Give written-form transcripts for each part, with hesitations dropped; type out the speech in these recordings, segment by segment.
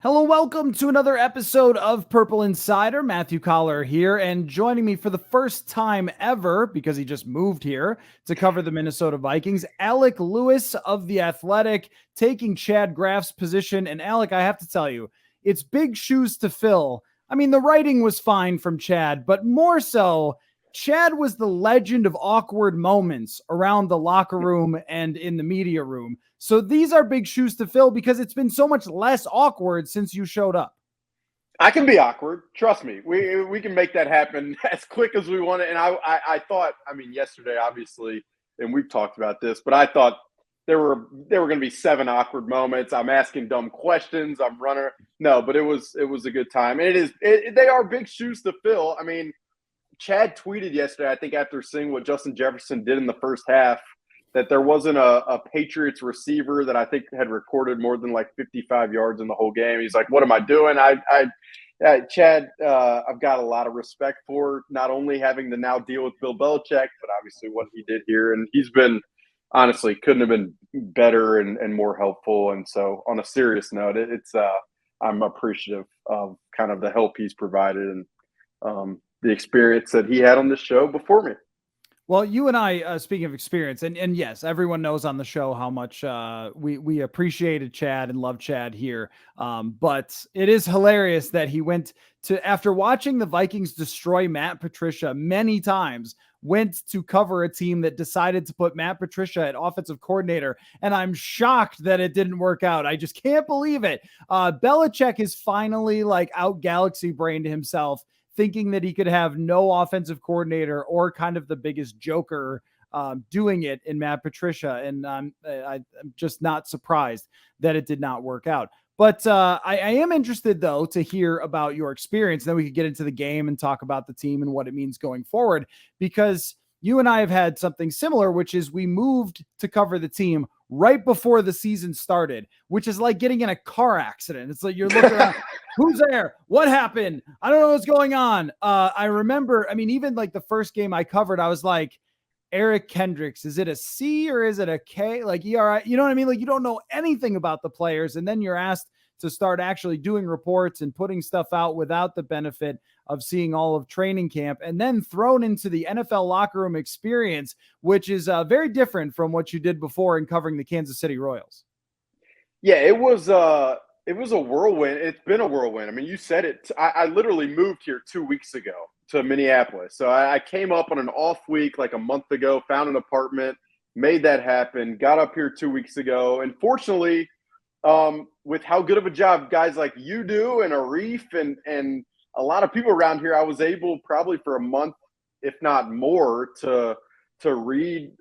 Hello, welcome to another episode of Purple Insider. Matthew Coller here, and joining me for the first time ever, because he just moved here to cover the Minnesota Vikings, Alec Lewis of The Athletic, taking Chad Graff's position. And Alec, I have to tell you, it's big shoes to fill. I mean, the writing was fine from Chad, but more so, Chad was the legend of awkward moments around the locker room and in the media room. So these are big shoes to fill because it's been so much less awkward since you showed up. I can be awkward. Trust me. We can make that happen as quick as we want it. And I thought, yesterday, obviously, and we've talked about this, but I thought there were going to be 7 awkward moments. I'm asking dumb questions. I'm running. No, but it was a good time. And they are big shoes to fill. I mean, Chad tweeted yesterday, I think after seeing what Justin Jefferson did in the first half, that there wasn't a Patriots receiver that I think had recorded more than like 55 yards in the whole game. He's like, what am I doing? Chad, I've got a lot of respect for not only having to now deal with Bill Belichick, but obviously what he did here. And he's been, honestly, couldn't have been better and more helpful. And so on a serious note, I'm appreciative of kind of the help he's provided and the experience that he had on this show before me. Well, you and I, speaking of experience, and yes, everyone knows on the show how much we appreciated Chad and love Chad here. But it is hilarious that he went to, after watching the Vikings destroy Matt Patricia many times, went to cover a team that decided to put Matt Patricia at offensive coordinator. And I'm shocked that it didn't work out. I just can't believe it. Belichick is finally like out galaxy brained himself, thinking that he could have no offensive coordinator or kind of the biggest joker doing it in Matt Patricia. And I'm just not surprised that it did not work out. But I am interested, though, to hear about your experience. Then we could get into the game and talk about the team and what it means going forward, because you and I have had something similar, which is we moved to cover the team right before the season started, which is like getting in a car accident. It's like you're looking around, who's there? What happened? I don't know what's going on. I remember, even like the first game I covered, I was like, Eric Kendricks, is it a C or is it a K? Like ERI, you know what I mean? Like you don't know anything about the players. And then you're asked to start actually doing reports and putting stuff out without the benefit of seeing all of training camp, and then thrown into the NFL locker room experience, which is very different from what you did before in covering the Kansas City Royals. Yeah, it was a whirlwind. It's been a whirlwind. I mean, you said it. I literally moved here 2 weeks ago to Minneapolis. So I came up on an off week like a month ago, found an apartment, made that happen, got up here 2 weeks ago. And fortunately, with how good of a job guys like you do and Arif and a lot of people around here, I was able probably for a month, if not more, to read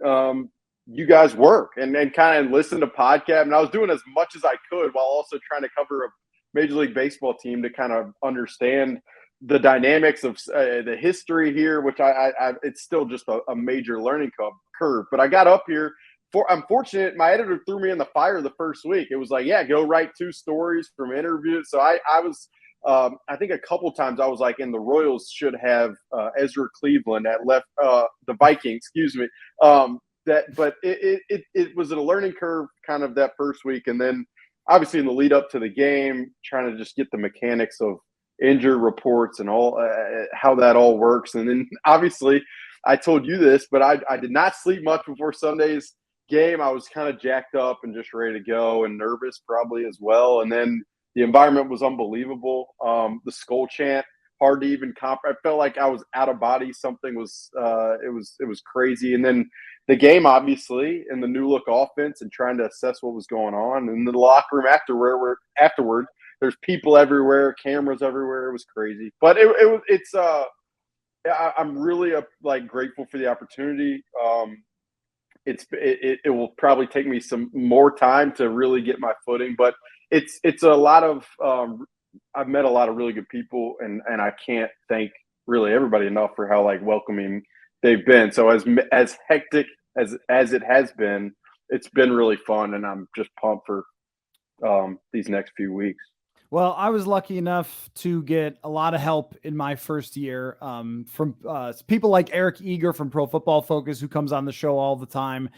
you guys' work and kind of listen to podcasts. And I was doing as much as I could while also trying to cover a Major League Baseball team to kind of understand the dynamics of the history here, which it's still just a major learning curve. But I got up here. I'm fortunate. My editor threw me in the fire the first week. It was like, yeah, go write 2 stories from interviews. So I was, I think a couple times I was like, and the Royals should have Ezra Cleveland at left, the Vikings, excuse me. But it was a learning curve kind of that first week. And then obviously in the lead up to the game, trying to just get the mechanics of injury reports and all how that all works. And then obviously I told you this, but I did not sleep much before Sunday's game. I was kind of jacked up and just ready to go and nervous probably as well. And then the environment was unbelievable. The skull chant, hard to even I felt like I was out of body. Something was it was crazy. And then the game, obviously, and the new look offense and trying to assess what was going on. And the locker room afterward, there's people everywhere, cameras everywhere. It was crazy. But I'm really grateful for the opportunity. It will probably take me some more time to really get my footing, but it's a lot of I've met a lot of really good people, and I can't thank really everybody enough for how welcoming they've been. So as hectic as it has been, it's been really fun, and I'm just pumped for these next few weeks. Well, I was lucky enough to get a lot of help in my first year from people like Eric Eager from Pro Football Focus, who comes on the show all the time,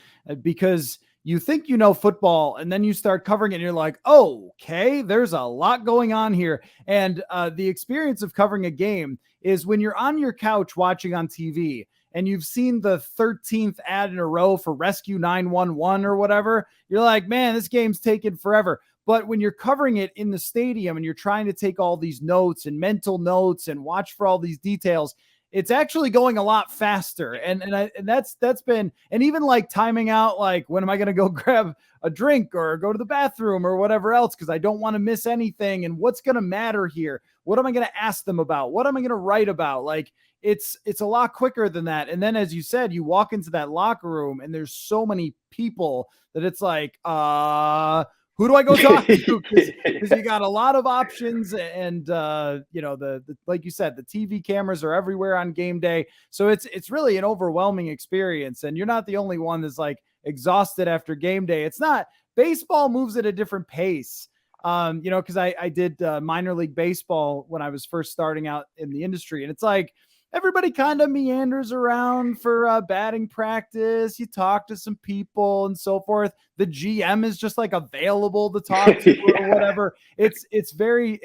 because you think you know football, and then you start covering it and you're like, oh, okay, there's a lot going on here. And the experience of covering a game is when you're on your couch watching on TV and you've seen the 13th ad in a row for Rescue 911 or whatever, you're like, man, this game's taking forever. But when you're covering it in the stadium and you're trying to take all these notes and mental notes and watch for all these details, it's actually going a lot faster. And that's been, and even like timing out, like, when am I going to go grab a drink or go to the bathroom or whatever else? Cause I don't want to miss anything. And what's going to matter here? What am I going to ask them about? What am I going to write about? Like, it's a lot quicker than that. And then, as you said, you walk into that locker room and there's so many people that it's like, who do I go talk to? Because you got a lot of options, and the like you said, the TV cameras are everywhere on game day, so it's really an overwhelming experience. And you're not the only one that's like exhausted after game day. It's not. Baseball moves at a different pace, because I did minor league baseball when I was first starting out in the industry, and it's like, everybody kind of meanders around for batting practice. You talk to some people and so forth. The GM is just like available to talk to or whatever. It's very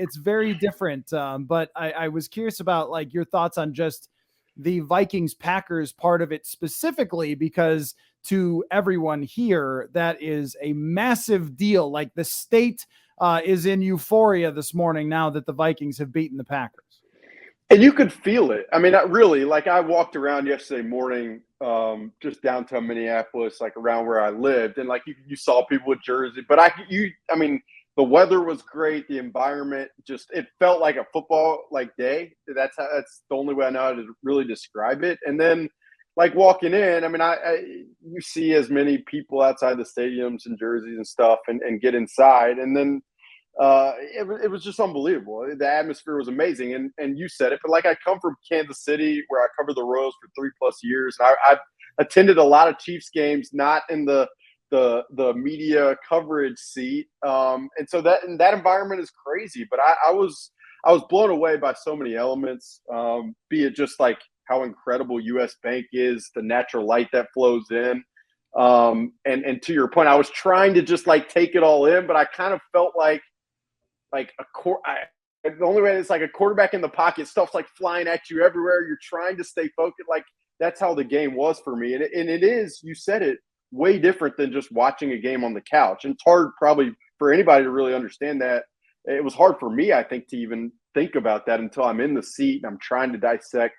different. But I was curious about like your thoughts on just the Vikings-Packers part of it specifically, because to everyone here, that is a massive deal. Like, the state is in euphoria this morning now that the Vikings have beaten the Packers. And you could feel it. I mean, not really. Like, I walked around yesterday morning, just downtown Minneapolis, like around where I lived, and like you saw people with jerseys. But I mean, the weather was great. The environment, it felt like a football like day. That's the only way I know how to really describe it. And then, like, walking in, I mean, you see as many people outside the stadiums and jerseys and stuff, and get inside, and then. It was just unbelievable. The atmosphere was amazing, and you said it. But like, I come from Kansas City, where I covered the Royals for 3+ years. And I've attended a lot of Chiefs games, not in the media coverage seat, and so that environment is crazy. But I was blown away by so many elements. Be it just like how incredible US Bank is, the natural light that flows in. And to your point, I was trying to just like take it all in, but I kind of felt like the only way is like a quarterback in the pocket, stuff's like flying at you everywhere. You're trying to stay focused. Like, that's how the game was for me. And it is, you said it, way different than just watching a game on the couch. And it's hard probably for anybody to really understand that. It was hard for me, I think, to even think about that until I'm in the seat and I'm trying to dissect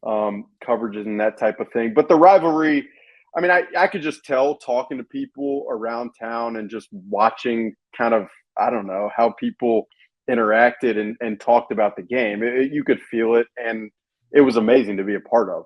coverages and that type of thing. But the rivalry, I mean, I could just tell, talking to people around town and just watching kind of, I don't know, how people interacted and talked about the game. You could feel it, and it was amazing to be a part of.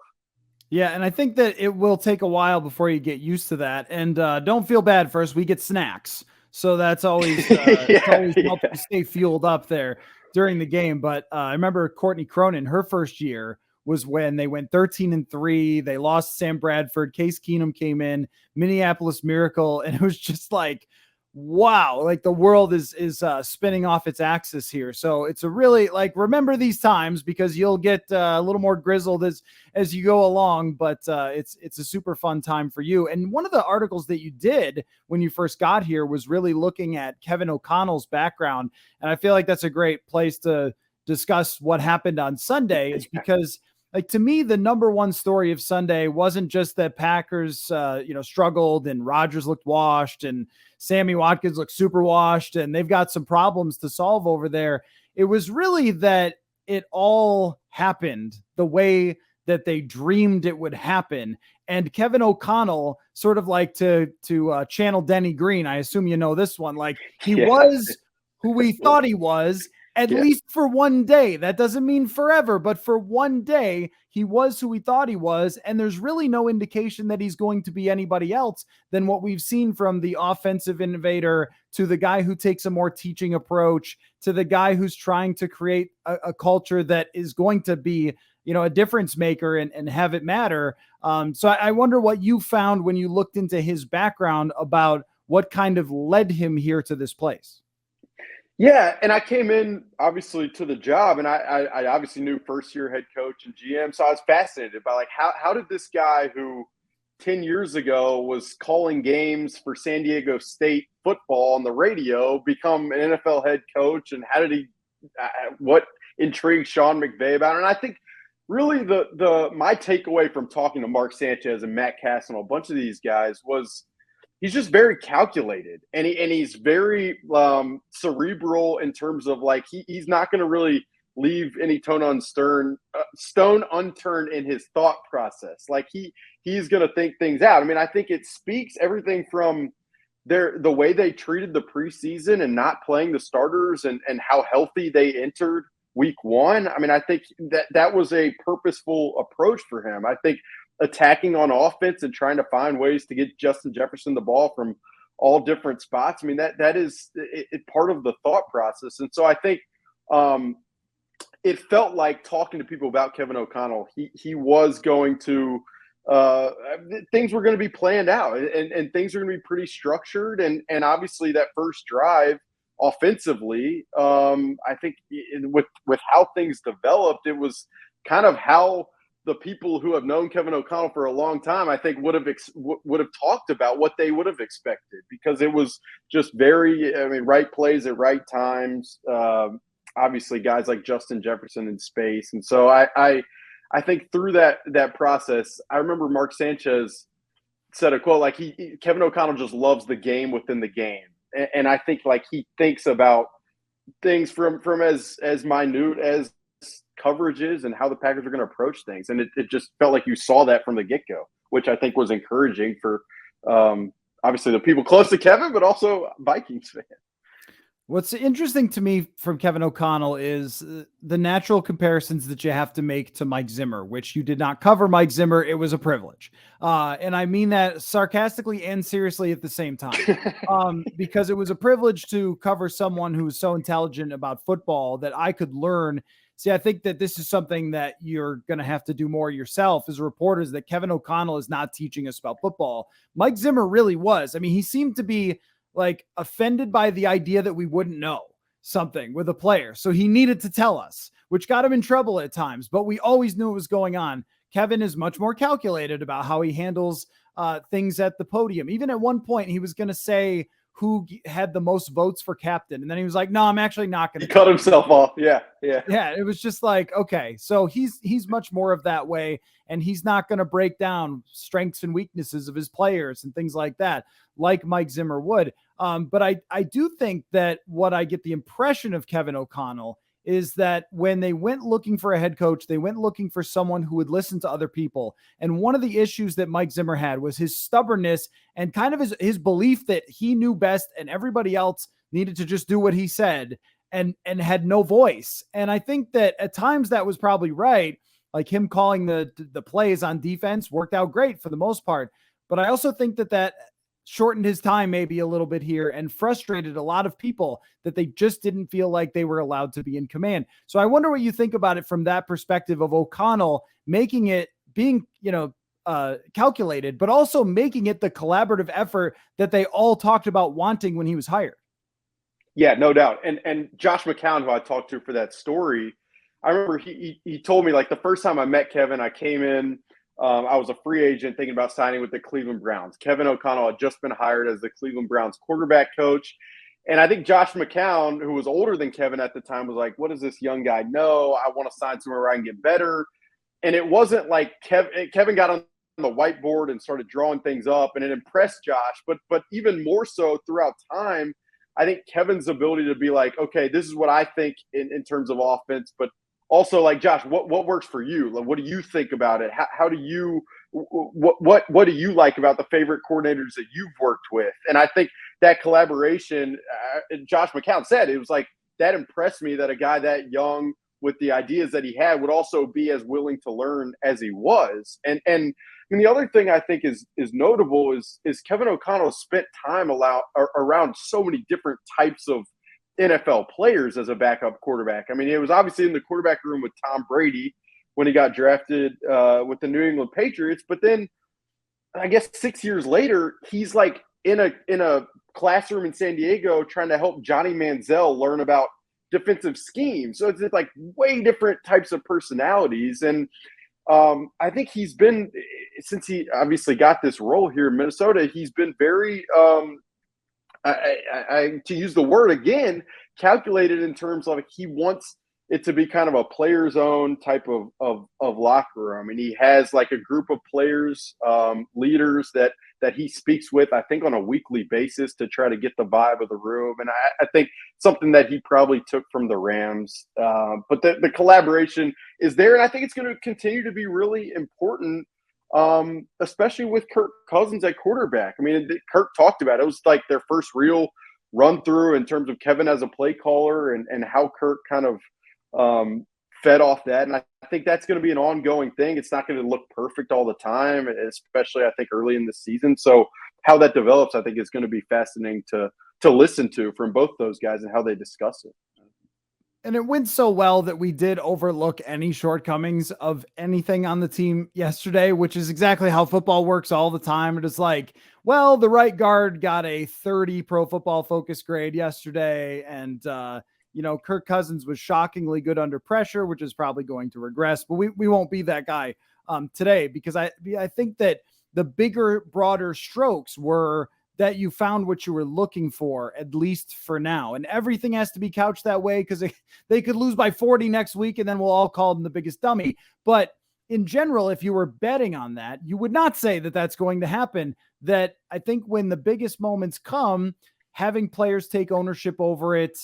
Yeah, and I think that it will take a while before you get used to that. And don't feel bad for us. We get snacks. So that's always, it's always helped to stay fueled up there during the game. But I remember Courtney Cronin, her first year was when they went 13-3. They lost Sam Bradford. Case Keenum came in, Minneapolis Miracle. And it was just like, wow, like the world is spinning off its axis here. So it's a really, like, remember these times, because you'll get a little more grizzled as you go along, but it's a super fun time for you. And one of the articles that you did when you first got here was really looking at Kevin O'Connell's background. And I feel like that's a great place to discuss what happened on Sunday, is because, like, to me, the number one story of Sunday wasn't just that Packers, struggled and Rodgers looked washed and Sammy Watkins looked super washed and they've got some problems to solve over there. It was really that it all happened the way that they dreamed it would happen. And Kevin O'Connell, sort of like to channel Denny Green, I assume you know this one, like, he was who we thought he was. At least for one day. That doesn't mean forever, but for one day, he was who we thought he was. And there's really no indication that he's going to be anybody else than what we've seen from the offensive innovator, to the guy who takes a more teaching approach, to the guy who's trying to create a culture that is going to be, a difference maker and have it matter. So I wonder what you found when you looked into his background about what kind of led him here to this place. Yeah, and I came in, obviously, to the job, and I obviously knew first-year head coach and GM, so I was fascinated by, like, how did this guy who 10 years ago was calling games for San Diego State football on the radio become an NFL head coach? And how did he what intrigued Sean McVay about it? And I think really my takeaway from talking to Mark Sanchez and Matt Cass and a bunch of these guys was he's just very calculated, and he's very cerebral in terms of like he's not going to really leave any stone unturned in his thought process. Like he's going to think things out. I mean, I think it speaks everything from the way they treated the preseason and not playing the starters and how healthy they entered week one. I mean, I think that was a purposeful approach for him. I think attacking on offense and trying to find ways to get Justin Jefferson the ball from all different spots. I mean, that is part of the thought process. And so I think it felt like talking to people about Kevin O'Connell, he was going to things were going to be planned out and things are going to be pretty structured. And obviously that first drive offensively, I think with how things developed, it was kind of how the people who have known Kevin O'Connell for a long time, I think would have talked about what they would have expected, because it was just right plays at right times. Obviously guys like Justin Jefferson in space. And so I think through that process, I remember Mark Sanchez said a quote, like Kevin O'Connell just loves the game within the game. And I think like he thinks about things from as minute as coverages and how the Packers are going to approach things. And it just felt like you saw that from the get-go, which I think was encouraging for obviously the people close to Kevin, but also Vikings fans. What's interesting to me from Kevin O'Connell is the natural comparisons that you have to make to Mike Zimmer, which you did not cover Mike Zimmer. It was a privilege. And I mean that sarcastically and seriously at the same time, because it was a privilege to cover someone who was so intelligent about football that I could learn. See, I think that this is something that you're going to have to do more yourself as reporters, that Kevin O'Connell is not teaching us about football. Mike Zimmer really was. I mean, he seemed to be like offended by the idea that we wouldn't know something with a player. So he needed to tell us, which got him in trouble at times, but we always knew it was going on. Kevin is much more calculated about how he handles things at the podium. Even at one point, he was going to say who had the most votes for captain. And then he was like, no, I'm actually not going to. He cut himself off. Yeah. It was just like, okay, so he's much more of that way. And he's not going to break down strengths and weaknesses of his players and things like that, like Mike Zimmer would. But I do think that what I get the impression of Kevin O'Connell is that when they went looking for a head coach, they went looking for someone who would listen to other people. And one of the issues that Mike Zimmer had was his stubbornness and kind of his belief that he knew best and everybody else needed to just do what he said and had no voice. And I think that at times that was probably right. Like him calling the plays on defense worked out great for the most part. But I also think that shortened his time maybe a little bit here and frustrated a lot of people that they just didn't feel like they were allowed to be in command. So I wonder what you think about it from that perspective of O'Connell making it being, calculated, but also making it the collaborative effort that they all talked about wanting when he was hired. Yeah, no doubt. And Josh McCown, who I talked to for that story, I remember he told me, like, the first time I met Kevin, I came in, I was a free agent thinking about signing with the Cleveland Browns. Kevin O'Connell had just been hired as the Cleveland Browns quarterback coach. And I think Josh McCown, who was older than Kevin at the time, was like, what does this young guy know? I want to sign somewhere where I can get better. And it wasn't like Kevin got on the whiteboard and started drawing things up, and it impressed Josh. But even more so throughout time, I think Kevin's ability to be like, okay, this is what I think in terms of offense, but also, like, Josh, what works for you? Like, what do you think about it? How do you what do you like about the favorite coordinators that you've worked with? And I think that collaboration, Josh McCown said, it was like that impressed me, that a guy that young with the ideas that he had would also be as willing to learn as he was. And the other thing I think is notable is Kevin O'Connell spent time around so many different types of NFL players as a backup quarterback. I mean, he was obviously in the quarterback room with Tom Brady when he got drafted with the New England Patriots. But then I guess 6 years later, he's like in a classroom in San Diego trying to help Johnny Manziel learn about defensive schemes. So it's like way different types of personalities. And I think he's been, since he obviously got this role here in Minnesota, he's been very, to use the word again, calculated in terms of he wants it to be kind of a player's own type of locker room. And he has like a group of players, leaders that he speaks with, I think, on a weekly basis to try to get the vibe of the room. And I think something that he probably took from the Rams. But the collaboration is there. And I think it's going to continue to be really important, especially with Kirk Cousins at quarterback. I mean, Kirk talked about it. It was like their first real run through in terms of Kevin as a play caller and how Kirk kind of fed off that. And I think that's going to be an ongoing thing. It's not going to look perfect all the time, especially I think early in the season. So how that develops, I think, is going to be fascinating to listen to from both those guys and how they discuss it. And it went so well that we did overlook any shortcomings of anything on the team yesterday, which is exactly how football works all the time. It is like, well, the right guard got a 30 Pro Football Focus grade yesterday. And, Kirk Cousins was shockingly good under pressure, which is probably going to regress, but we won't be that guy today, because I think that the bigger, broader strokes were that you found what you were looking for, at least for now. And everything has to be couched that way, because they could lose by 40 next week and then we'll all call them the biggest dummy. But in general, if you were betting on that, you would not say that that's going to happen. That I think when the biggest moments come, having players take ownership over it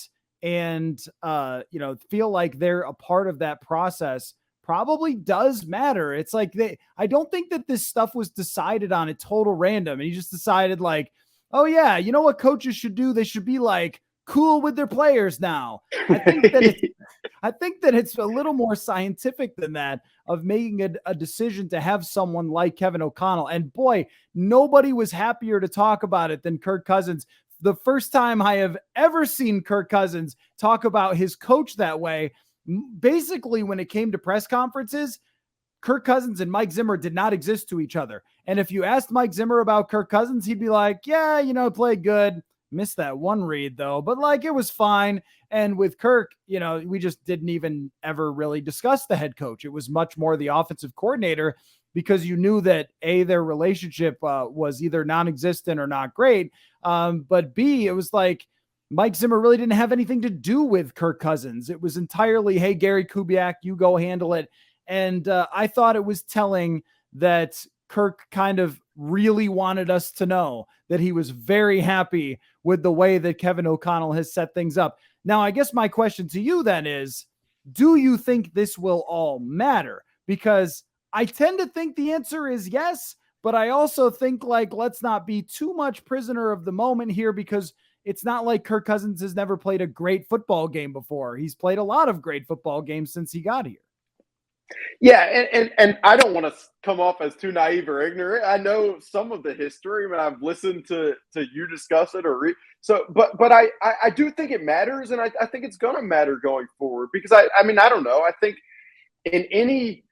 and, feel like they're a part of that process probably does matter. It's like I don't think that this stuff was decided on a total random. And he just decided like, oh yeah, you know what coaches should do? They should be like cool with their players now. I think that it's a little more scientific than that, of making a decision to have someone like Kevin O'Connell. And boy, nobody was happier to talk about it than Kirk Cousins. The first time I have ever seen Kirk Cousins talk about his coach that way. Basically, when it came to press conferences, Kirk Cousins and Mike Zimmer did not exist to each other. And if you asked Mike Zimmer about Kirk Cousins, he'd be like, yeah, played good. Missed that one read though, but like it was fine. And with Kirk, we just didn't even ever really discuss the head coach. It was much more the offensive coordinator, because you knew that A, their relationship was either non-existent or not great. But B, it was like, Mike Zimmer really didn't have anything to do with Kirk Cousins. It was entirely, hey, Gary Kubiak, you go handle it. And I thought it was telling that Kirk kind of really wanted us to know that he was very happy with the way that Kevin O'Connell has set things up. Now, I guess my question to you then is, do you think this will all matter? Because I tend to think the answer is yes, but I also think like, let's not be too much prisoner of the moment here, because it's not like Kirk Cousins has never played a great football game before. He's played a lot of great football games since he got here. Yeah, and I don't want to come off as too naive or ignorant. I know some of the history, but I've listened to you discuss it or but I do think it matters, and I think it's going to matter going forward, because I mean, I don't know. I think in any,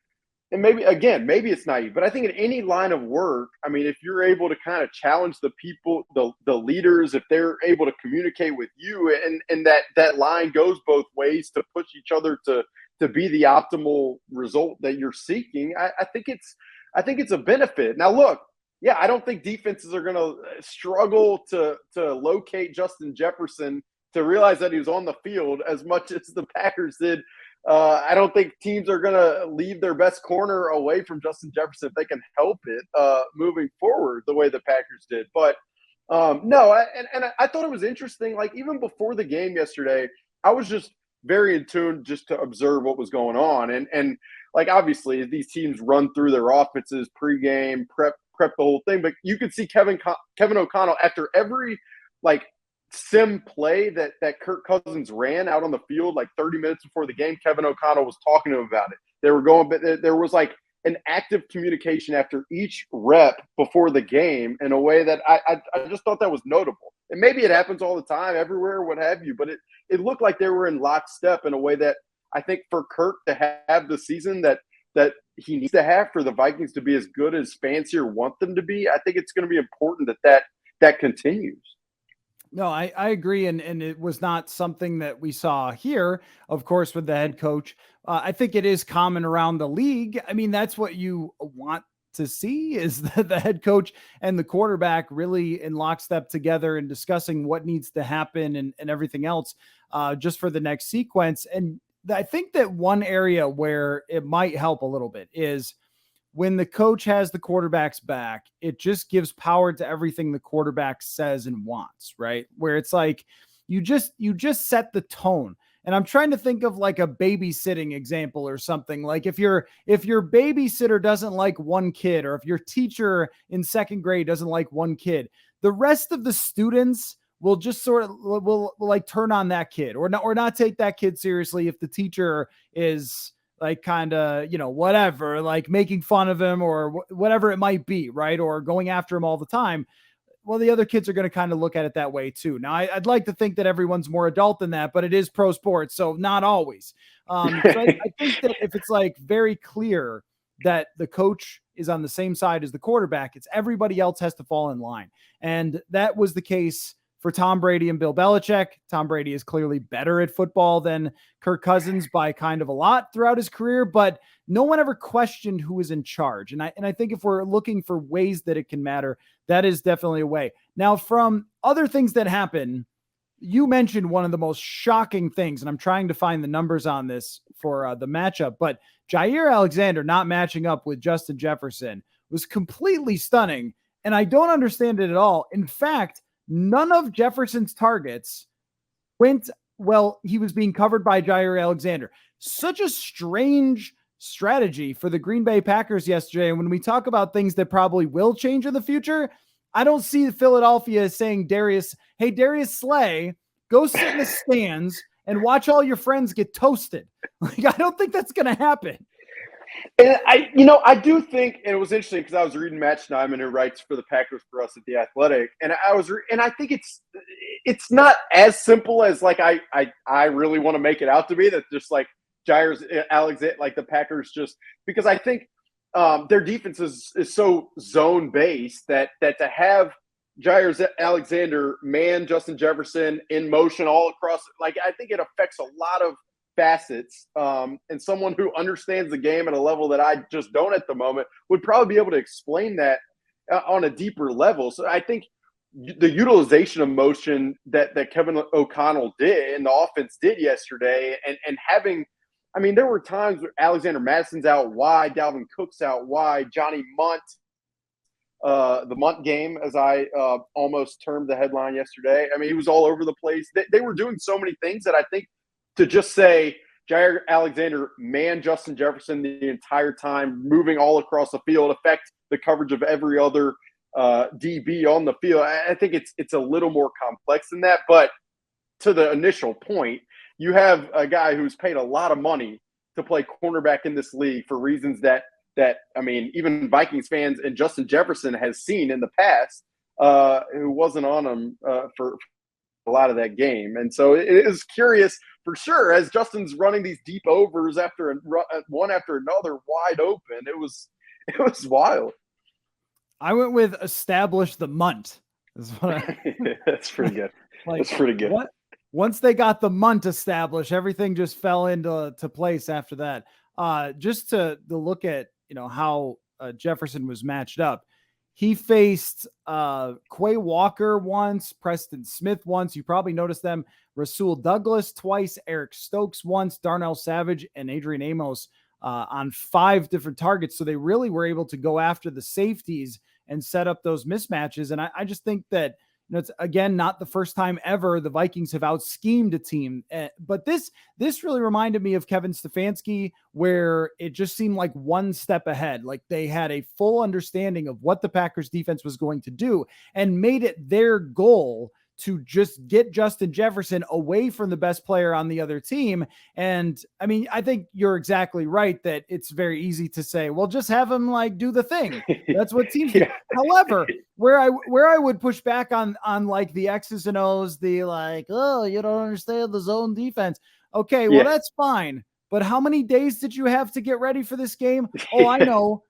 and maybe it's naive, but I think in any line of work, I mean, if you're able to kind of challenge the people, the leaders, if they're able to communicate with you, and that line goes both ways to push each other to be the optimal result that you're seeking, I think it's a benefit. Now, look, yeah, I don't think defenses are going to struggle to locate Justin Jefferson to realize that he was on the field as much as the Packers did. I don't think teams are going to leave their best corner away from Justin Jefferson if they can help it moving forward the way the Packers did. But no, I thought it was interesting. Like, even before the game yesterday, I was just very in tune just to observe what was going on. And like, obviously these teams run through their offenses pregame, prep the whole thing, but you could see Kevin O'Connell after every like sim play that Kirk Cousins ran out on the field, like 30 minutes before the game, Kevin O'Connell was talking to him about it. They were going, but there was like an active communication after each rep before the game in a way that I just thought that was notable. And maybe it happens all the time, everywhere, what have you, but it looked like they were in lockstep in a way that I think for Kirk to have the season that he needs to have, for the Vikings to be as good as fans here want them to be, I think it's going to be important that continues. No, I agree. And it was not something that we saw here, of course, with the head coach. I think it is common around the league. I mean, that's what you want to see is the head coach and the quarterback really in lockstep together and discussing what needs to happen and everything else just for the next sequence. And I think that one area where it might help a little bit is when the coach has the quarterback's back, it just gives power to everything the quarterback says and wants, right? Where it's like you just set the tone. And I'm trying to think of like a babysitting example or something. Like if your babysitter doesn't like one kid, or if your teacher in second grade doesn't like one kid, the rest of the students will just sort of will like turn on that kid or not take that kid seriously if the teacher is like kind of, whatever, like making fun of him or whatever it might be, right? Or going after him all the time. Well, the other kids are going to kind of look at it that way too. Now, I'd like to think that everyone's more adult than that, but it is pro sports, so not always. So I think that if it's like very clear that the coach is on the same side as the quarterback, it's everybody else has to fall in line. And that was the case for Tom Brady and Bill Belichick. Tom Brady is clearly better at football than Kirk Cousins by kind of a lot throughout his career, but no one ever questioned who was in charge. And I think if we're looking for ways that it can matter, that is definitely a way. Now, from other things that happen, you mentioned one of the most shocking things, and I'm trying to find the numbers on this for the matchup, but Jair Alexander not matching up with Justin Jefferson was completely stunning, and I don't understand it at all. In fact, none of Jefferson's targets went well. He was being covered by Jair Alexander. Such a strange strategy for the Green Bay Packers yesterday. And when we talk about things that probably will change in the future, I don't see Philadelphia saying hey, Darius Slay, go sit in the stands and watch all your friends get toasted. Like, I don't think that's going to happen. And I do think, and it was interesting because I was reading Matt Schneidman, who writes for the Packers for us at The Athletic, and I think it's not as simple as like I really want to make it out to be, that just like Jair's Alexander, like the Packers just, because I think their defense is so zone based that to have Jair Alexander man Justin Jefferson in motion all across, like I think it affects a lot of facets, and someone who understands the game at a level that I just don't at the moment would probably be able to explain that on a deeper level. So I think the utilization of motion that Kevin O'Connell did and the offense did yesterday, and having, I mean, there were times where Alexander Madison's out wide, Dalvin Cook's out wide, Johnny Munt, the Munt game, as I almost termed the headline yesterday. I mean, he was all over the place. They were doing so many things that I think to just say Jair Alexander man Justin Jefferson the entire time, moving all across the field, affect the coverage of every other DB on the field. I think it's a little more complex than that. But to the initial point, you have a guy who's paid a lot of money to play cornerback in this league for reasons that I mean, even Vikings fans and Justin Jefferson has seen in the past, who wasn't on him for a lot of that game. And so it is curious for sure, as Justin's running these deep overs after one after another wide open. It was wild. I went with establish the Munt. That's pretty good. That's pretty good. Once they got the Munt established, everything just fell into place after that. Just to look at, how Jefferson was matched up. He faced Quay Walker once, Preston Smith once. You probably noticed them. Rasul Douglas twice, Eric Stokes once, Darnell Savage, and Adrian Amos on 5 different targets. So they really were able to go after the safeties and set up those mismatches. And I just think that, it's again not the first time ever the Vikings have out-schemed a team. But this really reminded me of Kevin Stefanski, where it just seemed like one step ahead. Like they had a full understanding of what the Packers defense was going to do and made it their goal to just get Justin Jefferson away from the best player on the other team. And I mean, I think you're exactly right that it's very easy to say, well, just have him like do the thing. That's what teams do. However, where I would push back on like the X's and O's, the like, oh, you don't understand the zone defense. Okay, well, that's fine. But how many days did you have to get ready for this game? Oh, I know.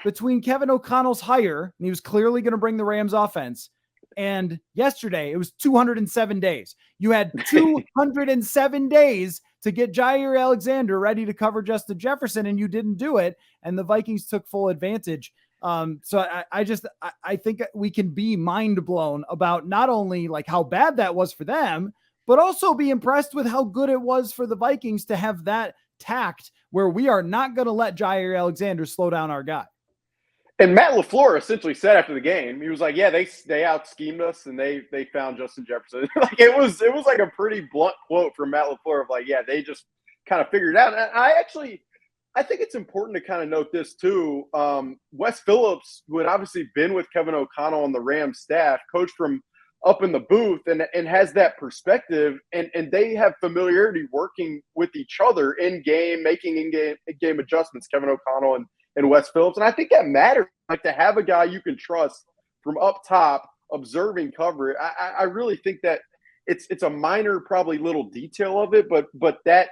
Between Kevin O'Connell's hire, and he was clearly going to bring the Rams offense, And yesterday it was 207 days. You had 207 days to get Jair Alexander ready to cover Justin Jefferson, and you didn't do it. And the Vikings took full advantage. So I think we can be mind blown about not only like how bad that was for them, but also be impressed with how good it was for the Vikings to have that tact where we are not going to let Jair Alexander slow down our guy. And Matt LaFleur essentially said after the game, he was like, "Yeah, they out schemed us and they found Justin Jefferson." Like it was like a pretty blunt quote from Matt LaFleur of like, "Yeah, they just kind of figured it out." And I think it's important to kind of note this too. Wes Phillips, who had obviously been with Kevin O'Connell on the Rams staff, coached from up in the booth and has that perspective, and they have familiarity working with each other in game, making in-game adjustments, Kevin O'Connell and Wes Phillips. And I think that matters, like to have a guy you can trust from up top observing coverage. I really think that it's a minor, probably little detail of it, but that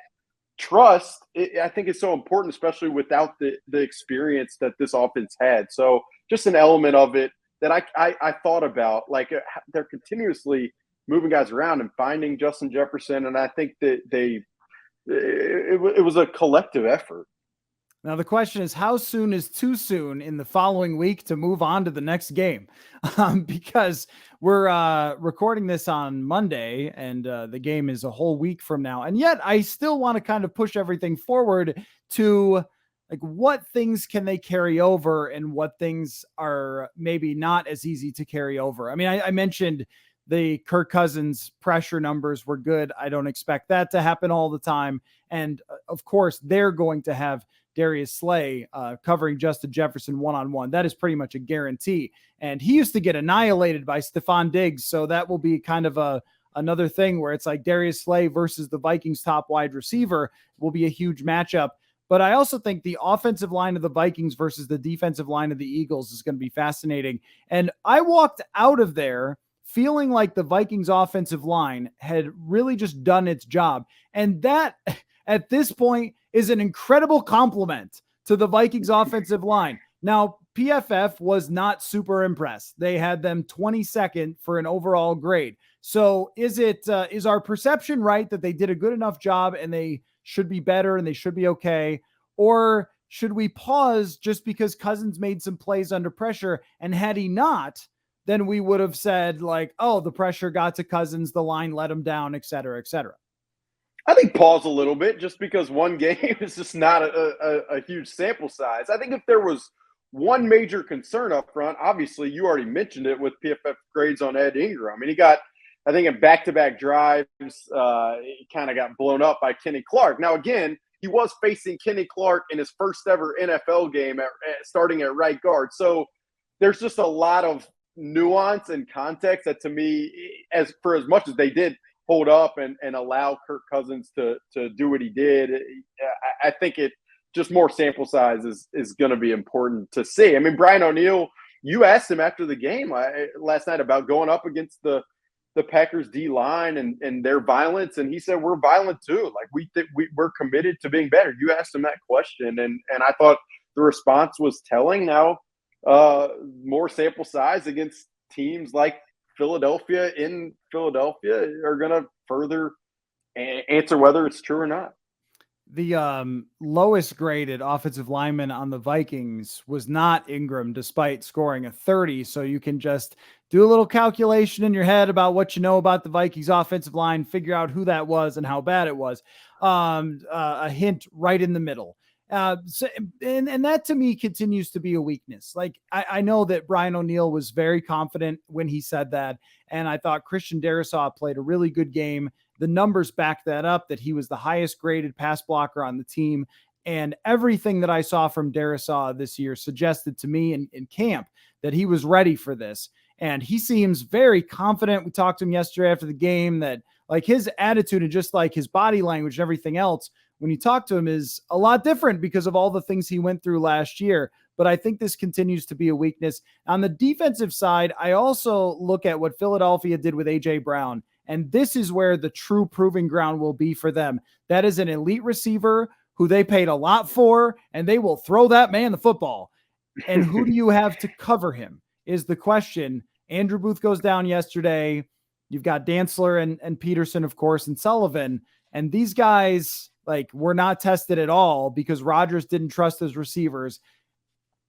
trust, I think is so important, especially without the experience that this offense had. So just an element of it that I thought about, like they're continuously moving guys around and finding Justin Jefferson. And I think that it was a collective effort. Now, the question is, how soon is too soon in the following week to move on to the next game? Because we're recording this on Monday and the game is a whole week from now. And yet I still want to kind of push everything forward to like what things can they carry over and what things are maybe not as easy to carry over. I mean, I mentioned the Kirk Cousins pressure numbers were good. I don't expect that to happen all the time. And of course, they're going to have Darius Slay covering Justin Jefferson one-on-one. That is pretty much a guarantee. And he used to get annihilated by Stephon Diggs. So that will be kind of another thing where it's like Darius Slay versus the Vikings top wide receiver will be a huge matchup. But I also think the offensive line of the Vikings versus the defensive line of the Eagles is going to be fascinating. And I walked out of there feeling like the Vikings offensive line had really just done its job. And that at this point is an incredible compliment to the Vikings offensive line. Now, PFF was not super impressed. They had them 22nd for an overall grade. So is our perception right that they did a good enough job and they should be better and they should be okay? Or should we pause just because Cousins made some plays under pressure? And had he not, then we would have said like, oh, the pressure got to Cousins, the line let him down, et cetera, et cetera. I think pause a little bit just because one game is just not a huge sample size. I think if there was one major concern up front, obviously you already mentioned it with PFF grades on Ed Ingram. I mean, he got, I think in back-to-back drives, he kind of got blown up by Kenny Clark. Now, again, he was facing Kenny Clark in his first ever NFL game starting at right guard. So there's just a lot of nuance and context that to me, as much as they did hold up and allow Kirk Cousins to do what he did, I think it just more sample size is going to be important to see. I mean, Brian O'Neill, you asked him after the game last night about going up against the Packers D line and their violence, and he said we're violent too. Like we're committed to being better. You asked him that question, and I thought the response was telling. Now, more sample size against teams like Philadelphia in Philadelphia are going to further answer whether it's true or not. The lowest graded offensive lineman on the Vikings was not Ingram, despite scoring a 30. So you can just do a little calculation in your head about what you know about the Vikings offensive line, figure out who that was and how bad it was. A hint right in the middle. So that to me continues to be a weakness. Like I know that Brian O'Neill was very confident when he said that. And I thought Christian Darrisaw played a really good game. The numbers back that up, that he was the highest graded pass blocker on the team. And everything that I saw from Darrisaw this year suggested to me in camp that he was ready for this. And he seems very confident. We talked to him yesterday after the game that like his attitude and just like his body language and everything else, when you talk to him, is a lot different because of all the things he went through last year. But I think this continues to be a weakness. On the defensive side, I also look at what Philadelphia did with A.J. Brown. And this is where the true proving ground will be for them. That is an elite receiver who they paid a lot for, and they will throw that man the football. And who do you have to cover him is the question. Andrew Booth goes down yesterday. You've got Dantzler and Peterson, of course, and Sullivan. And these guys, like, were not tested at all because Rodgers didn't trust his receivers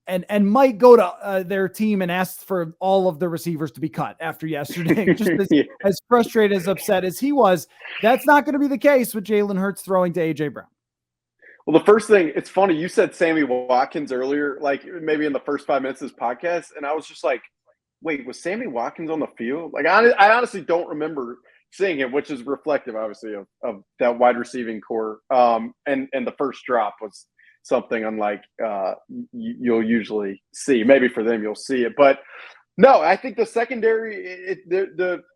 and might go to their team and ask for all of the receivers to be cut after yesterday. Just as frustrated, as upset as he was. That's not going to be the case with Jalen Hurts throwing to A.J. Brown. Well, the first thing, it's funny, you said Sammy Watkins earlier, like maybe in the first 5 minutes of this podcast, and I was just like, wait, was Sammy Watkins on the field? Like, I honestly don't remember seeing him, which is reflective, obviously, of that wide receiving core. And the first drop was something unlike you'll usually see. Maybe for them, you'll see it. But, no, I think the secondary,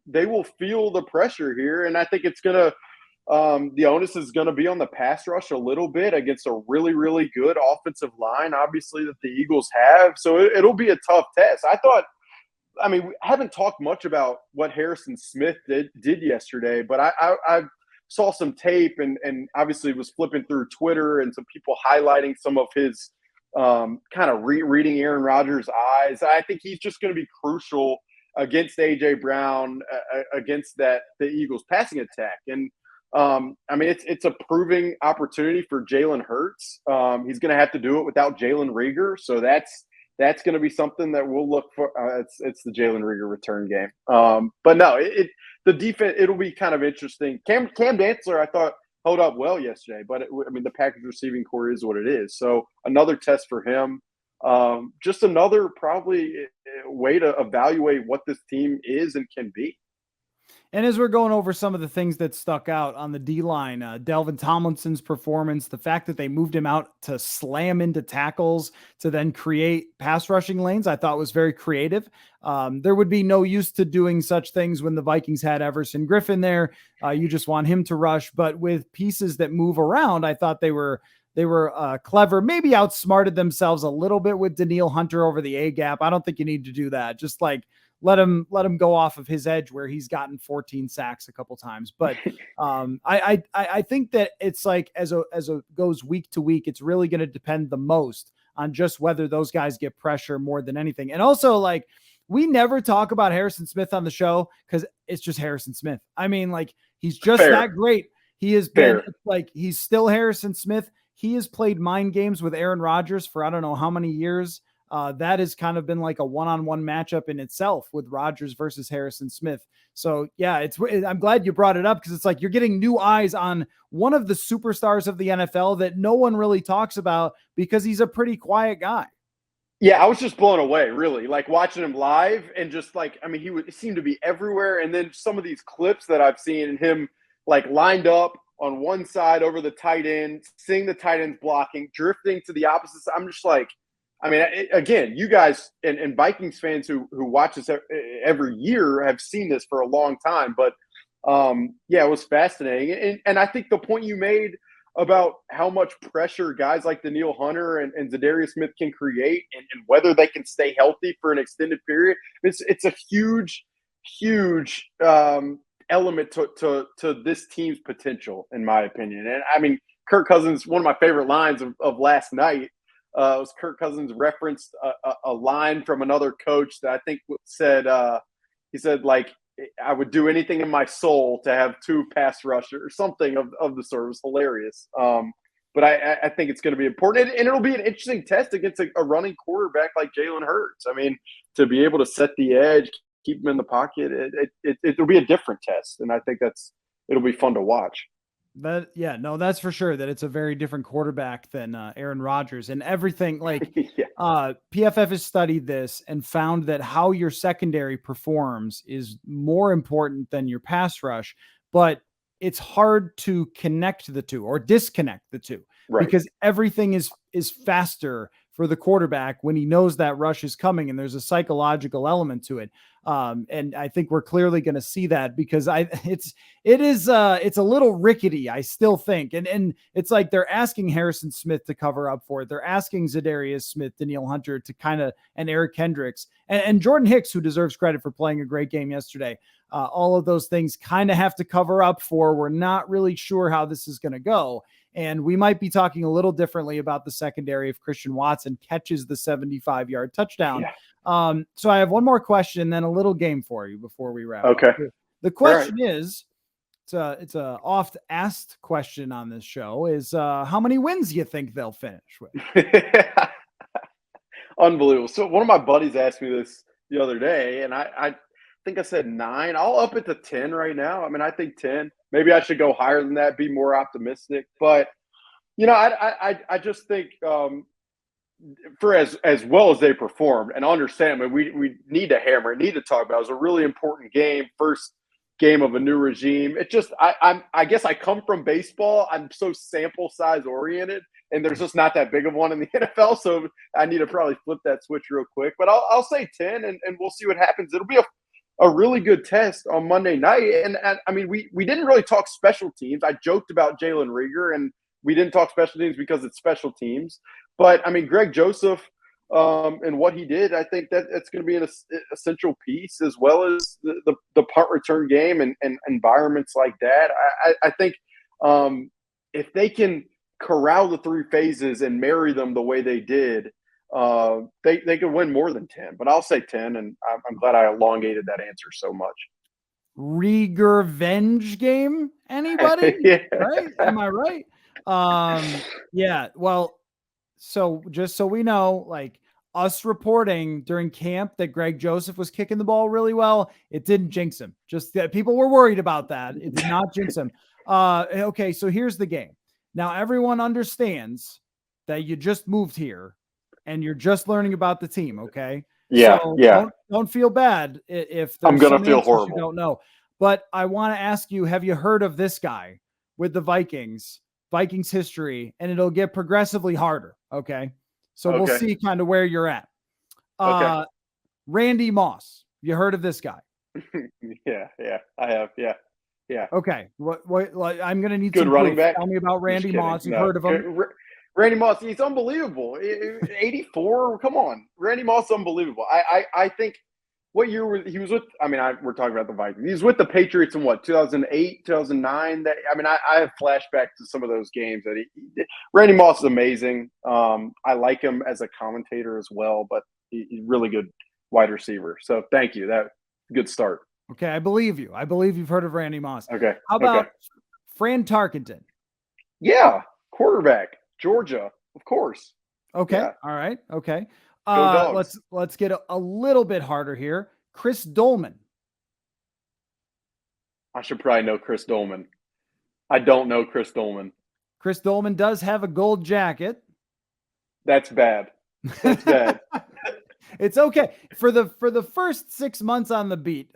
they will feel the pressure here, and I think it's going to the onus is going to be on the pass rush a little bit against a really, really good offensive line, obviously, that the Eagles have. So it'll be a tough test. We haven't talked much about what Harrison Smith did yesterday, but I saw some tape and obviously was flipping through Twitter and some people highlighting some of his kind of reading Aaron Rodgers' eyes. I think he's just going to be crucial against A.J. Brown, against the Eagles' passing attack. And it's a proving opportunity for Jalen Hurts. He's going to have to do it without Jalen Reagor, so that's going to be something that we'll look for. It's the Jalen Reagor return game. But no, the defense, it'll be kind of interesting. Cam Dantzler, I thought, held up well yesterday, but the Packers receiving core is what it is. So another test for him. Just another probably way to evaluate what this team is and can be. And as we're going over some of the things that stuck out on the D-line, Delvin Tomlinson's performance, the fact that they moved him out to slam into tackles to then create pass rushing lanes, I thought was very creative. There would be no use to doing such things when the Vikings had Everson Griffin there. You just want him to rush. But with pieces that move around, I thought they were clever, maybe outsmarted themselves a little bit with Danielle Hunter over the A-gap. I don't think you need to do that. Just like, let him go off of his edge where he's gotten 14 sacks a couple times. But I think that it's like as it goes week to week, it's really going to depend the most on just whether those guys get pressure more than anything. And also, like, we never talk about Harrison Smith on the show because it's just Harrison Smith. He's just Fair. That great. He has been he's still Harrison Smith. He has played mind games with Aaron Rodgers for I don't know how many years. That has kind of been like a one-on-one matchup in itself with Rodgers versus Harrison Smith. So yeah, I'm glad you brought it up because it's like you're getting new eyes on one of the superstars of the NFL that no one really talks about because he's a pretty quiet guy. Yeah, I was just blown away, really, like watching him live and just he seemed to be everywhere. And then some of these clips that I've seen him like lined up on one side over the tight end, seeing the tight ends blocking, drifting to the opposite side. I'm just like, again, you guys and Vikings fans who watch us every year have seen this for a long time. But, it was fascinating. And I think the point you made about how much pressure guys like Danielle Hunter and Zadarius Smith can create and whether they can stay healthy for an extended period, it's a huge, huge element to this team's potential, in my opinion. And, Kirk Cousins, one of my favorite lines of last night, was Kirk Cousins referenced a line from another coach that I think said, he said, like, I would do anything in my soul to have two pass rushers or something of the sort. It was hilarious. But I think it's going to be important. And it'll be an interesting test against a running quarterback like Jalen Hurts. To be able to set the edge, keep him in the pocket, it'll be a different test. And I think it'll be fun to watch. That's for sure that it's a very different quarterback than Aaron Rodgers and everything. Like PFF has studied this and found that how your secondary performs is more important than your pass rush, but it's hard to connect the two or disconnect the two because everything is faster for the quarterback when he knows that rush is coming, and there's a psychological element to it. And I think we're clearly going to see that because it's a little rickety, I still think. And it's like they're asking Harrison Smith to cover up for it. They're asking Zadarius Smith, Danielle Hunter and Eric Kendricks and Jordan Hicks, who deserves credit for playing a great game yesterday. All of those things kind of have to cover up for. We're not really sure how this is going to go. And we might be talking a little differently about the secondary if Christian Watson catches the 75-yard touchdown. So I have one more question, then a little game for you before we wrap Okay. up. The question is, it's a oft asked question on this show is, how many wins you think they'll finish with? Unbelievable. So one of my buddies asked me this the other day, and I think I said 9. I'll up it to 10 right now. I mean, I think 10. Maybe I should go higher than that, be more optimistic. But I just think for as well as they performed, and understand, I mean, we need to hammer it, need to talk about it. It was a really important game, first game of a new regime. It just I guess I come from baseball. I'm so sample size oriented, and there's just not that big of one in the NFL. So I need to probably flip that switch real quick. But I'll say 10, and we'll see what happens. It'll be a really good test on Monday night. And I mean, we didn't really talk special teams. I joked about Jalen Rieger, and we didn't talk special teams because it's special teams. But I mean, Greg Joseph and what he did, I think that it's going to be an essential piece, as well as the punt return game and environments like that. I think if they can corral the 3 phases and marry them the way they did, they could win more than 10. But I'll say 10, and I'm glad I elongated that answer so much. Rieger venge game? Anybody? Yeah. Right? Am I right? Yeah. Well, so just so we know, like, us reporting during camp that Greg Joseph was kicking the ball really well, it didn't jinx him. Just that people were worried about that. It did not jinx him. Okay, so here's the game. Now everyone understands that you just moved here and you're just learning about the team. Okay. Yeah. So yeah. Don't feel bad if I'm there's gonna feel horrible. You don't know. But I want to ask you: have you heard of this guy with the Vikings history? And it'll get progressively harder. Okay. So we'll see kind of where you're at. Randy Moss. You heard of this guy? Yeah, I have. Yeah. Okay. What I'm going to need good some running proof. back. Tell me about Randy Moss. You've heard of him? Randy Moss, he's unbelievable. 84. Come on. Randy Moss, unbelievable. I think what year he was with? I mean, we're talking about the Vikings. He was with the Patriots in what, 2008, 2009? I have flashbacks to some of those games. Randy Moss is amazing. I like him as a commentator as well, but he's really good wide receiver. So thank you. That good start. Okay, I believe you. I believe you've heard of Randy Moss. Okay. How about Fran Tarkenton? Yeah, quarterback, Georgia, of course. Okay. Yeah. All right. Okay. Go Dogs. Let's get a little bit harder here. Chris Doleman. I should probably know Chris Doleman. I don't know Chris Doleman. Chris Doleman does have a gold jacket. That's bad. That's bad. It's okay. For the first 6 months on the beat.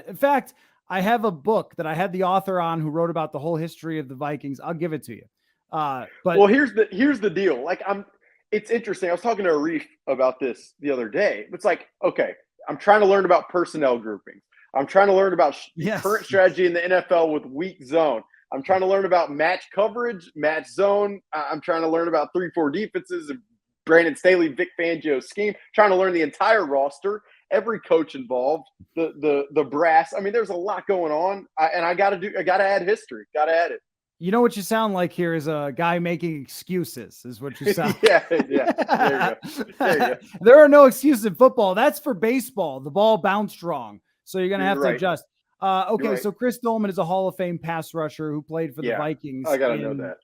In fact, I have a book that I had the author on who wrote about the whole history of the Vikings. I'll give it to you. But well, here's the deal. Like, it's interesting. I was talking to Arif about this the other day. It's like, okay, I'm trying to learn about personnel groupings. I'm trying to learn about current strategy in the NFL with weak zone. I'm trying to learn about match coverage, match zone. I'm trying to learn about 3-4 defenses and Brandon Staley, Vic Fangio's scheme. Trying to learn the entire roster, every coach involved, the brass. I mean, there's a lot going on, and I got to add history. Got to add it. You know what you sound like here is a guy making excuses, is what you sound. Yeah. There you go. There are no excuses in football. That's for baseball. The ball bounced wrong, so you're gonna have to adjust. Okay, so Chris Doleman is a Hall of Fame pass rusher who played for the Vikings. I gotta know that.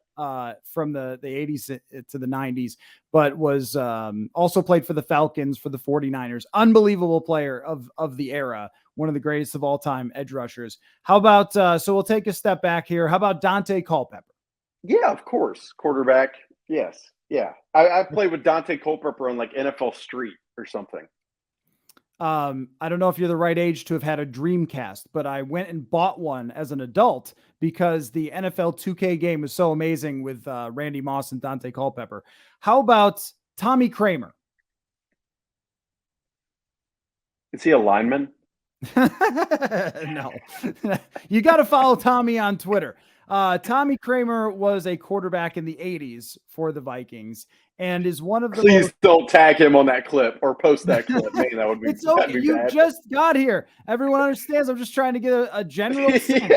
From the 80s to the 90s, but was also played for the Falcons, for the 49ers. Unbelievable player of the era. One of the greatest of all time edge rushers. How about, so we'll take a step back here. How about Dante Culpepper? Yeah, of course. Quarterback. Yes. Yeah. I played with Dante Culpepper on like NFL Street or something. I don't know if you're the right age to have had a Dreamcast, but I went and bought one as an adult because the NFL 2K game was so amazing with Randy Moss and Dante Culpepper. How about Tommy Kramer? Is he a lineman? No. You got to follow Tommy on Twitter. Tommy Kramer was a quarterback in the 80s for the Vikings and is one of the Please don't tag him on that clip or post that clip. Man, that would be It's okay. You bad. Just got here. Everyone understands. I'm just trying to get a general sense.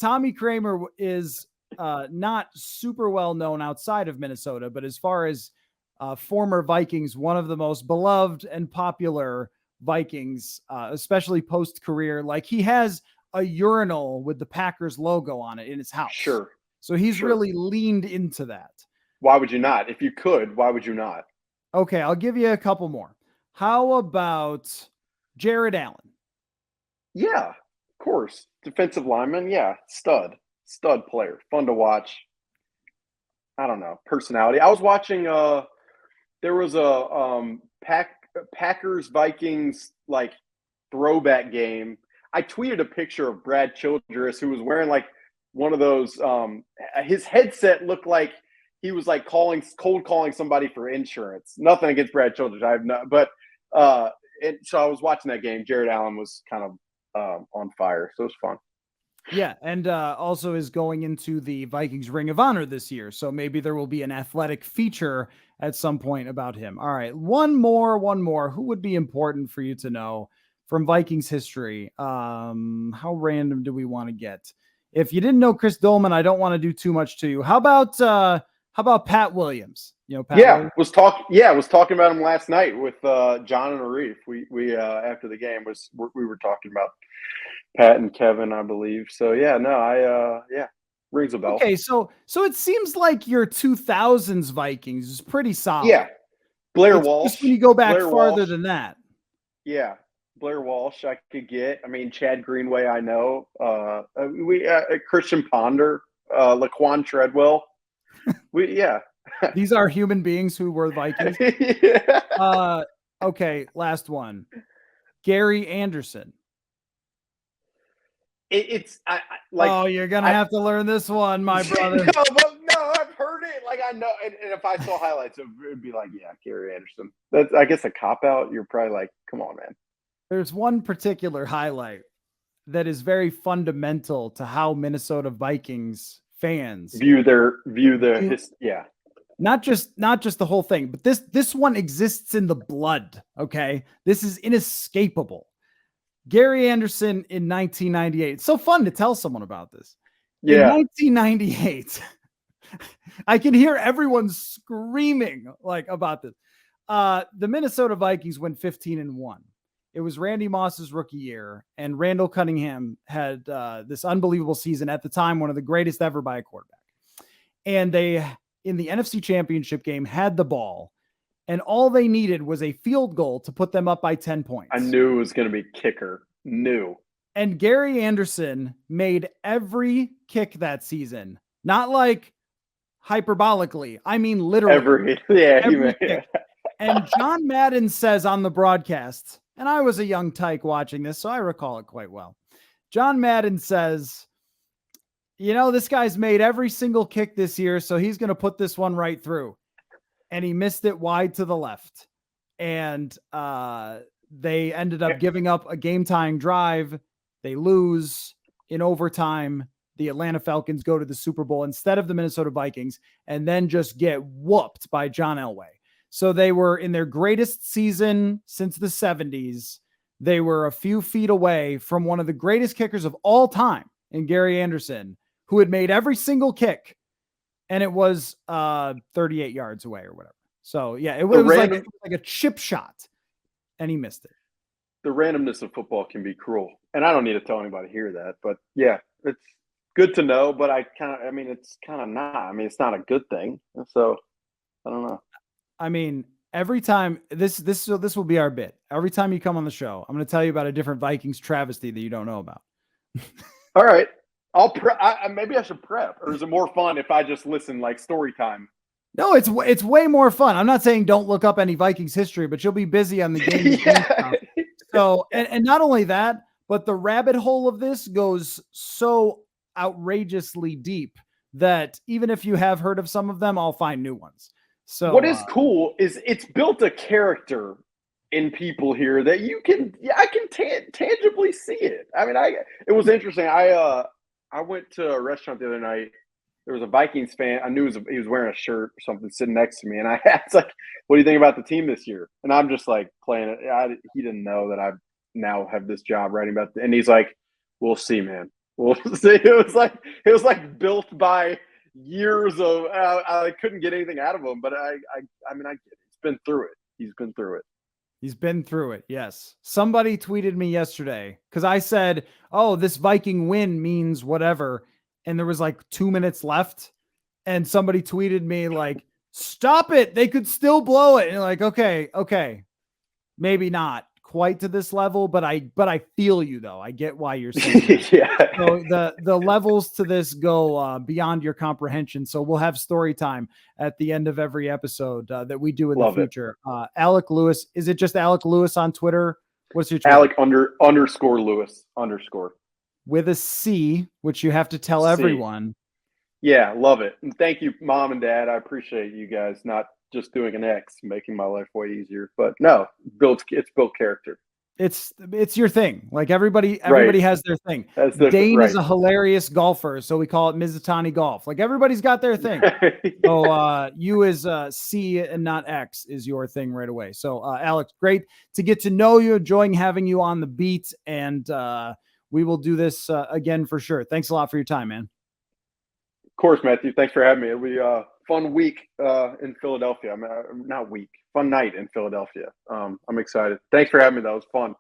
Tommy Kramer is not super well known outside of Minnesota, but as far as former Vikings, one of the most beloved and popular Vikings, especially post-career. Like, he has a urinal with the Packers logo on it in his house. Sure. So he's Sure. really leaned into that. Why would you not? If you could, why would you not? Okay, I'll give you a couple more. How about Jared Allen? Yeah, of course. Defensive lineman, yeah, stud player, fun to watch. I don't know, personality. I was watching. There was a Packers Vikings like throwback game. I tweeted a picture of Brad Childress, who was wearing like one of those. His headset looked like he was like cold calling somebody for insurance. Nothing against Brad Childress, I have not. But so I was watching that game. Jared Allen was kind of on fire, so it was fun. Yeah, and also is going into the Vikings Ring of Honor this year, so maybe there will be an athletic feature at some point about him. All right, one more. Who would be important for you to know from Vikings history? How random do we want to get? If you didn't know Chris Doleman, I don't want to do too much to you. How about Pat Williams? You know, Pat Williams? Was talking about him last night with John and Arif. We after the game we were talking about Pat and Kevin, I believe. So rings a bell. Okay, so it seems like your 2000s Vikings is pretty solid. Yeah, Blair Walsh. Just when you go back farther than that. Yeah, Blair Walsh I could get. I mean, Chad Greenway I know. Christian Ponder, Laquan Treadwell. These are human beings who were Vikings. Okay, last one. Gary Anderson. Oh, you're gonna have to learn this one, my brother. No, I've heard it. Like, I know, and if I saw highlights, it would be like, yeah, Gary Anderson. That's, I guess, a cop out. You're probably like, come on, man. There's one particular highlight that is very fundamental to how Minnesota Vikings fans view not just the whole thing, but this one exists in the blood. Okay, this is inescapable. Gary Anderson in 1998. It's so fun to tell someone about this. Yeah. In 1998, I can hear everyone screaming like about this. The Minnesota Vikings went 15-1. It was Randy Moss's rookie year, and Randall Cunningham had this unbelievable season at the time, one of the greatest ever by a quarterback. And they, in the NFC Championship game, had the ball. And all they needed was a field goal to put them up by 10 points. I knew it was going to be kicker. And Gary Anderson made every kick that season. Not like hyperbolically. I mean, literally. Every kick. And John Madden says on the broadcast, and I was a young tyke watching this, so I recall it quite well. John Madden says, this guy's made every single kick this year, so he's going to put this one right through. And he missed it wide to the left. And they ended up giving up a game-tying drive. They lose in overtime. The Atlanta Falcons go to the Super Bowl instead of the Minnesota Vikings, and then just get whooped by John Elway. So they were in their greatest season since the 70s. They were a few feet away from one of the greatest kickers of all time in Gary Anderson, who had made every single kick. And it was 38 yards away or whatever. So, yeah, it was like a chip shot, and he missed it. The randomness of football can be cruel. And I don't need to tell anybody here that. But, yeah, it's good to know. But it's kind of not. I mean, it's not a good thing. So, I don't know. I mean, every time this will be our bit. Every time you come on the show, I'm going to tell you about a different Vikings travesty that you don't know about. All right. Maybe I should prep, or is it more fun if I just listen like story time? No, it's way more fun. I'm not saying don't look up any Vikings history, but you'll be busy on the game. Stuff. So, and not only that, but the rabbit hole of this goes so outrageously deep that even if you have heard of some of them, I'll find new ones. So what is cool is it's built a character in people here that I can tangibly see it. I mean, it was interesting. I went to a restaurant the other night. There was a Vikings fan. I knew he was wearing a shirt or something sitting next to me. And I asked, like, what do you think about the team this year? And I'm just like playing it. He didn't know that I now have this job writing about it. And he's like, we'll see, man. We'll see. It was like built by years of I couldn't get anything out of him, but I mean I get it. He's been through it. He's been through it. He's been through it. Yes. Somebody tweeted me yesterday because I said, "Oh, this Viking win means whatever," and there was like 2 minutes left, and somebody tweeted me like, "Stop it! They could still blow it." And like, okay, maybe not quite to this level, but I feel you though. I get why you're saying that. Yeah. So the levels to this go beyond your comprehension. So we'll have story time at the end of every episode that we do in the future. Alec Lewis, is it just Alec Lewis on Twitter? What's your Twitter? Alec underscore Lewis underscore with a C, which you have to tell everyone. Yeah, love it. And thank you, Mom and Dad. I appreciate you guys not just doing an X, making my life way easier. But no, it's built character. It's your thing. Like everybody has their thing. Dane is a hilarious golfer, so we call it Mizutani Golf. Like everybody's got their thing. So you as C and not X is your thing right away. So Alex, great to get to know you, enjoying having you on the beat, and we will do this again for sure. Thanks a lot for your time, man. Of course, Matthew. Thanks for having me. It'll be a fun week in Philadelphia. Fun night in Philadelphia. I'm excited. Thanks for having me. That was fun.